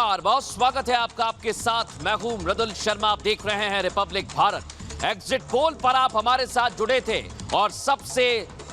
नमस्कार, बहुत स्वागत है आपका। आपके साथ मैं हूं मृदुल शर्मा। आप देख रहे हैं रिपब्लिक भारत। एग्जिट पोल पर आप हमारे साथ जुड़े थे और सबसे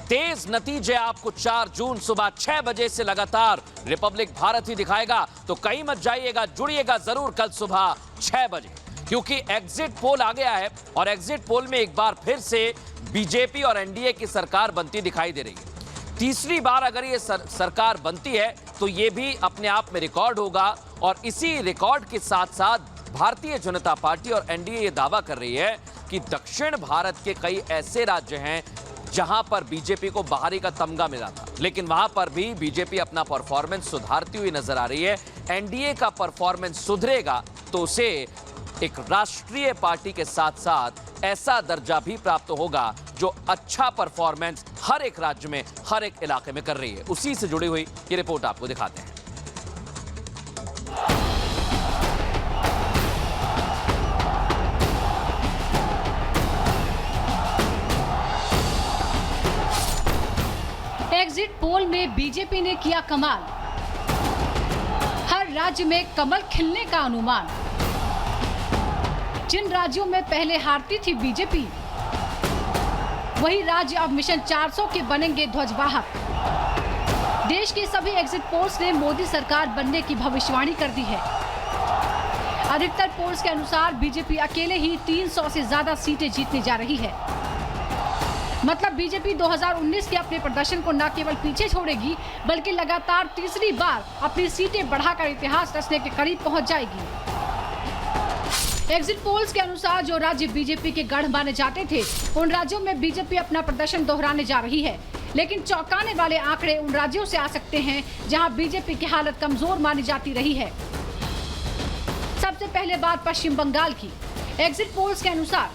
तेज नतीजे आपको 4 जून सुबह 6 बजे से लगातार रिपब्लिक भारत ही दिखाएगा। तो कहीं मत जाइएगा, जुड़िएगा जरूर कल सुबह 6 बजे, क्योंकि एग्जिट पोल आ गया है और एग्जिट पोल में एक बार फिर से बीजेपी और एनडीए की सरकार बनती दिखाई दे रही है। तीसरी बार अगर ये सरकार बनती है तो ये भी अपने आप में रिकॉर्ड होगा और इसी रिकॉर्ड के साथ साथ भारतीय जनता पार्टी और एनडीए ये दावा कर रही है कि दक्षिण भारत के कई ऐसे राज्य हैं जहां पर बीजेपी को बाहरी का तमगा मिला था, लेकिन वहां पर भी बीजेपी अपना परफॉर्मेंस सुधारती हुई नजर आ रही है। एनडीए का परफॉर्मेंस सुधरेगा तो उसे एक राष्ट्रीय पार्टी के साथ साथ ऐसा दर्जा भी प्राप्त होगा जो अच्छा परफॉर्मेंस हर एक राज्य में, हर एक इलाके में कर रही है। उसी से जुड़ी हुई ये रिपोर्ट आपको दिखाते हैं। एग्जिट पोल में बीजेपी ने किया कमाल, हर राज्य में कमल खिलने का अनुमान। जिन राज्यों में पहले हारती थी बीजेपी, वही राज्य अब मिशन 400 के बनेंगे ध्वजवाहक। देश के सभी एग्जिट पोल्स ने मोदी सरकार बनने की भविष्यवाणी कर दी है। अधिकतर पोल्स के अनुसार बीजेपी अकेले ही 300 से ज्यादा सीटें जीतने जा रही है। मतलब बीजेपी 2019 के अपने प्रदर्शन को न केवल पीछे छोड़ेगी, बल्कि लगातार तीसरी बार अपनी सीटें बढ़ाकर इतिहास रचने के करीब पहुंच जाएगी। एग्जिट पोल्स के अनुसार जो राज्य बीजेपी के गढ़ माने जाते थे, उन राज्यों में बीजेपी अपना प्रदर्शन दोहराने जा रही है। लेकिन चौंकाने वाले आंकड़े उन राज्यों से आ सकते हैं जहां बीजेपी की हालत कमजोर मानी जाती रही है। सबसे पहले बात पश्चिम बंगाल की। एग्जिट पोल्स के अनुसार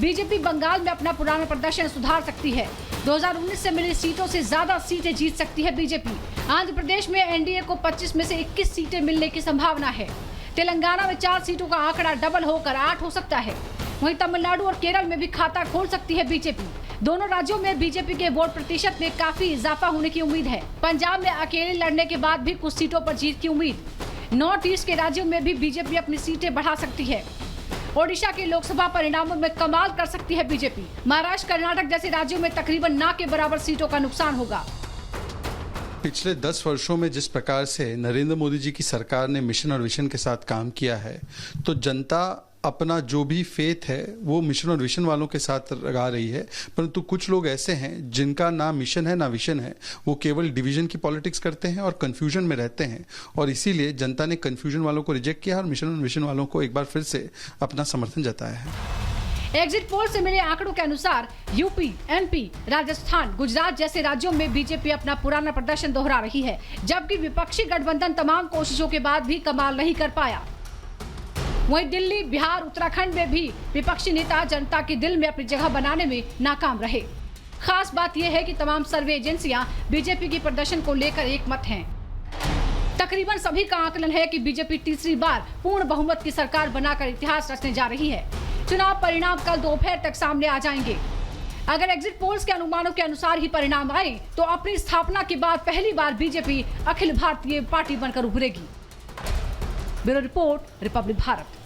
बीजेपी बंगाल में अपना पुराना प्रदर्शन सुधार सकती है। 2019 से मिली सीटों से ज्यादा सीटें जीत सकती है बीजेपी। आंध्र प्रदेश में एनडीए को 25 में से 21 सीटें मिलने की संभावना है। तेलंगाना में 4 सीटों का आंकड़ा डबल होकर 8 हो सकता है। वहीं तमिलनाडु और केरल में भी खाता खोल सकती है बीजेपी। दोनों राज्यों में बीजेपी के वोट प्रतिशत में काफी इजाफा होने की उम्मीद है। पंजाब में अकेले लड़ने के बाद भी कुछ सीटों पर जीत की उम्मीद। नॉर्थ ईस्ट के राज्यों में भी बीजेपी अपनी सीटें बढ़ा सकती है। ओडिशा के लोकसभा परिणामों में कमाल कर सकती है बीजेपी। महाराष्ट्र, कर्नाटक जैसे राज्यों में तकरीबन ना के बराबर सीटों का नुकसान होगा। पिछले 10 वर्षों में जिस प्रकार से नरेंद्र मोदी जी की सरकार ने मिशन और विजन के साथ काम किया है, तो जनता अपना जो भी फेथ है वो मिशन और विजन वालों के साथ लगा रही है। परंतु कुछ लोग ऐसे हैं जिनका ना मिशन है ना विजन है, वो केवल डिवीजन की पॉलिटिक्स करते हैं और कंफ्यूजन में रहते हैं, और इसीलिए जनता ने कंफ्यूजन वालों को रिजेक्ट किया और मिशन और विजन वालों को एक बार फिर से अपना समर्थन जताया है। एग्जिट पोल से मिले आंकड़ों के अनुसार यूपी, एमपी, राजस्थान, गुजरात जैसे राज्यों में बीजेपी अपना पुराना प्रदर्शन दोहरा रही है, जबकि विपक्षी गठबंधन तमाम कोशिशों के बाद भी कमाल नहीं कर पाया। वहीं दिल्ली, बिहार, उत्तराखंड में भी विपक्षी नेता जनता के दिल में अपनी जगह बनाने में नाकाम रहे। खास बात यह है कि तमाम सर्वे एजेंसियां बीजेपी के प्रदर्शन को लेकर एक मत हैं। तकरीबन सभी का आकलन है कि बीजेपी तीसरी बार पूर्ण बहुमत की सरकार बनाकर इतिहास रचने जा रही है। चुनाव परिणाम कल दोपहर तक सामने आ जाएंगे। अगर एग्जिट पोल्स के अनुमानों के अनुसार ही परिणाम आए तो अपनी स्थापना के बाद पहली बार बीजेपी अखिल भारतीय पार्टी बनकर उभरेगी। Bureau report, republic Bharat.